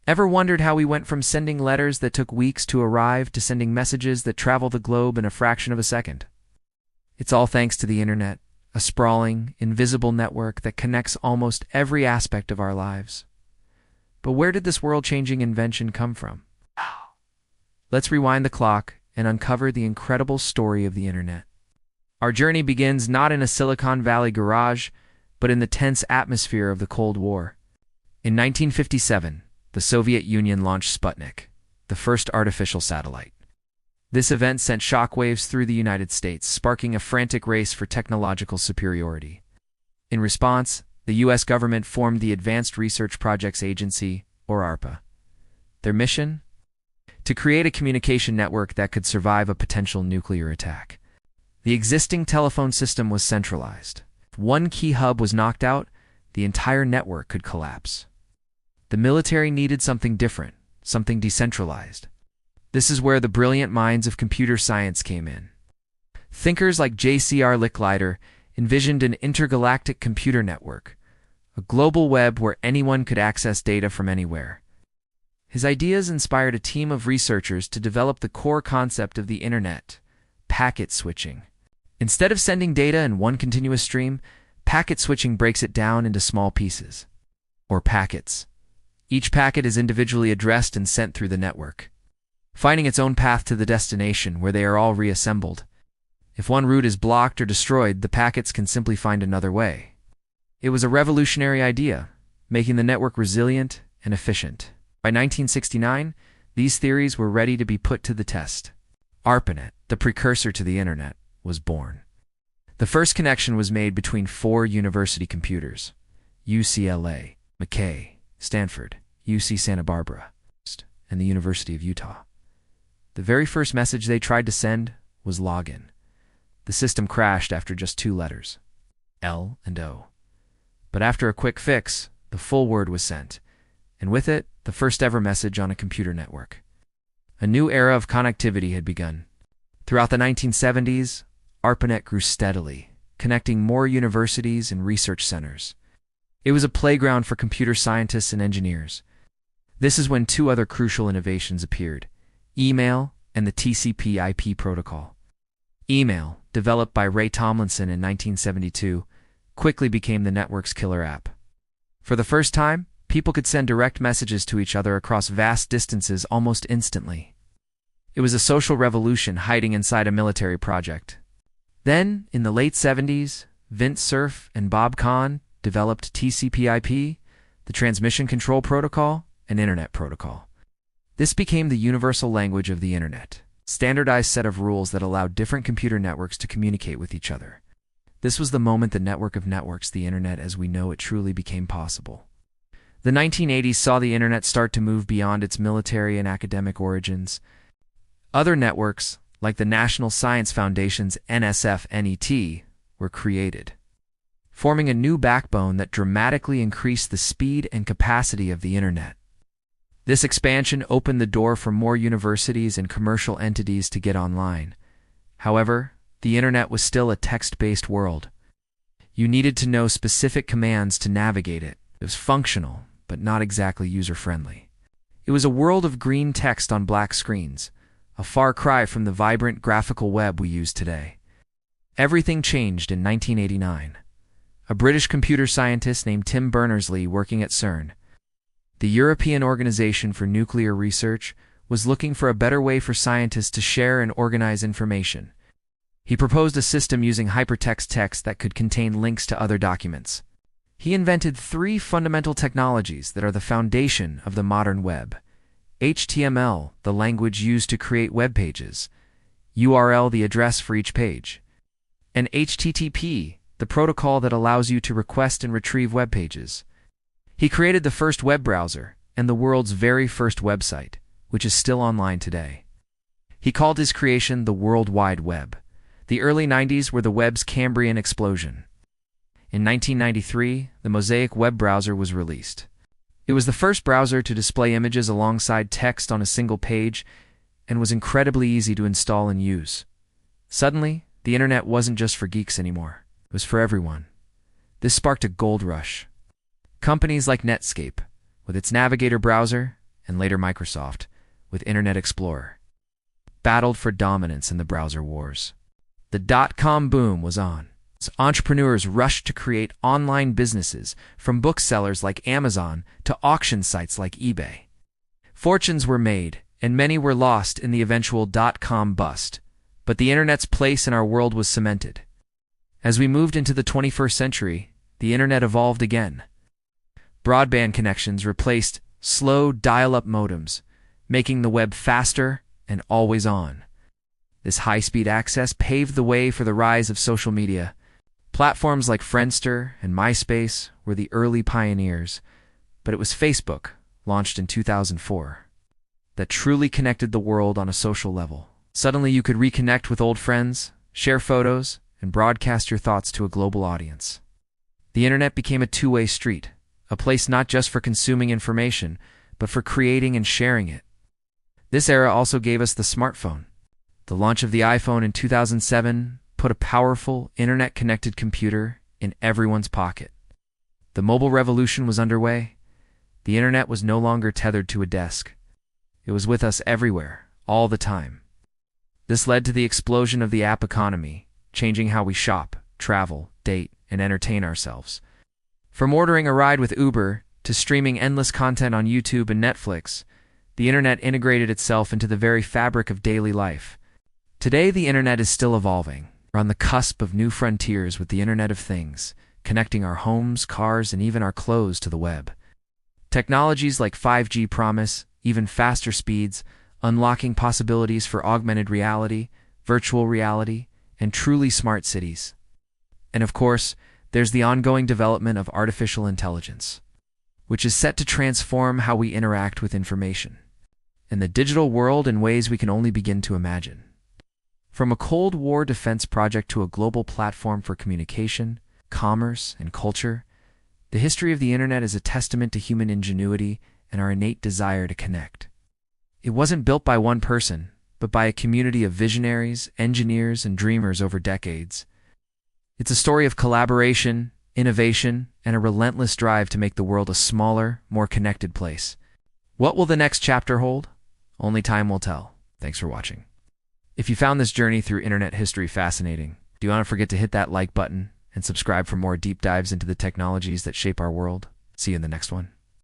Ever wondered how we went from sending letters that took weeks to arrive to sending messages that travel the globe in a fraction of a second? It's all thanks to the internet, a sprawling, invisible network that connects almost every aspect of our lives. But where did this world-changing invention come from? Let's rewind the clock and uncover the incredible story of the internet. Our journey begins not in a Silicon Valley garage, but in the tense atmosphere of the Cold War. In 1957, the Soviet Union launched Sputnik, the first artificial satellite. This event sent shockwaves through the United States, sparking a frantic race for technological superiority. In response, the U.S. government formed the Advanced Research Projects Agency, or ARPA. Their mission? To create a communication network that could survive a potential nuclear attack. The existing telephone system was centralized. If one key hub was knocked out, the entire network could collapse. The military needed something different, something decentralized. This is where the brilliant minds of computer science came in. Thinkers like J.C.R. Licklider envisioned an intergalactic computer network, a global web where anyone could access data from anywhere. His ideas inspired a team of researchers to develop the core concept of the internet, packet switching. Instead of sending data in one continuous stream, packet switching breaks it down into small pieces, or packets. Each packet is individually addressed and sent through the network, finding its own path to the destination where they are all reassembled. If one route is blocked or destroyed, the packets can simply find another way. It was a revolutionary idea, making the network resilient and efficient. By 1969, these theories were ready to be put to the test. ARPANET, the precursor to the internet, was born. The first connection was made between 4 university computers: UCLA, McKay, Stanford, UC Santa Barbara, and the University of Utah. The very first message they tried to send was login. The system crashed after just 2 letters, L and O. But after a quick fix, the full word was sent, and with it, the first ever message on a computer network. A new era of connectivity had begun. Throughout the 1970s, ARPANET grew steadily, connecting more universities and research centers. It was a playground for computer scientists and engineers. This is when 2 other crucial innovations appeared: email and the TCP/IP protocol. Email, developed by Ray Tomlinson in 1972, quickly became the network's killer app. For the first time, people could send direct messages to each other across vast distances almost instantly. It was a social revolution hiding inside a military project. Then, in the late 70s, Vint Cerf and Bob Kahn developed TCP/IP, the Transmission Control Protocol, and Internet Protocol. This became the universal language of the internet, a standardized set of rules that allowed different computer networks to communicate with each other. This was the moment the network of networks, the internet as we know it, truly became possible. The 1980s saw the internet start to move beyond its military and academic origins. Other networks, like the National Science Foundation's NSF/NET, were created, forming a new backbone that dramatically increased the speed and capacity of the internet. This expansion opened the door for more universities and commercial entities to get online. However, the internet was still a text-based world. You needed to know specific commands to navigate it. It was functional, but not exactly user-friendly. It was a world of green text on black screens, a far cry from the vibrant graphical web we use today. Everything changed in 1989. A British computer scientist named Tim Berners-Lee, working at CERN, the European Organization for Nuclear Research, was looking for a better way for scientists to share and organize information. He proposed a system using hypertext text that could contain links to other documents. He invented 3 fundamental technologies that are the foundation of the modern web: HTML, the language used to create web pages; URL, the address for each page; and HTTP, the protocol that allows you to request and retrieve web pages. He created the first web browser and the world's very first website, which is still online today. He called his creation the World Wide Web. The early 90s were the web's Cambrian explosion. In 1993, the Mosaic web browser was released. It was the first browser to display images alongside text on a single page and was incredibly easy to install and use. Suddenly, the internet wasn't just for geeks anymore. It was for everyone. This sparked a gold rush. Companies like Netscape, with its Navigator browser, and later Microsoft, with Internet Explorer, battled for dominance in the browser wars. The dot-com boom was on. Entrepreneurs rushed to create online businesses, from booksellers like Amazon to auction sites like eBay. Fortunes were made, and many were lost in the eventual dot-com bust, but the Internet's place in our world was cemented. As we moved into the 21st century, the Internet evolved again. Broadband connections replaced slow dial-up modems, making the web faster and always on. This high-speed access paved the way for the rise of social media. Platforms like Friendster and MySpace were the early pioneers, but it was Facebook, launched in 2004, that truly connected the world on a social level. Suddenly you could reconnect with old friends, share photos, and broadcast your thoughts to a global audience. The Internet became a two-way street, a place not just for consuming information, but for creating and sharing it. This era also gave us the smartphone. The launch of the iPhone in 2007 put a powerful, internet-connected computer in everyone's pocket. The mobile revolution was underway. The Internet was no longer tethered to a desk. It was with us everywhere, all the time. This led to the explosion of the app economy, changing how we shop, travel, date, and entertain ourselves. From ordering a ride with Uber to streaming endless content on YouTube and Netflix, the Internet integrated itself into the very fabric of daily life. Today, the Internet is still evolving. We're on the cusp of new frontiers with the Internet of Things, connecting our homes, cars, and even our clothes to the web. Technologies like 5G promise even faster speeds, unlocking possibilities for augmented reality, virtual reality, and truly smart cities. And of course, there's the ongoing development of artificial intelligence, which is set to transform how we interact with information and the digital world in ways we can only begin to imagine. From a Cold War defense project to a global platform for communication, commerce, and culture, the history of the Internet is a testament to human ingenuity and our innate desire to connect. It wasn't built by one person, but by a community of visionaries, engineers, and dreamers over decades. It's a story of collaboration, innovation, and a relentless drive to make the world a smaller, more connected place. What will the next chapter hold? Only time will tell. Thanks for watching. If you found this journey through Internet history fascinating, do not forget to hit that like button and subscribe for more deep dives into the technologies that shape our world. See you in the next one.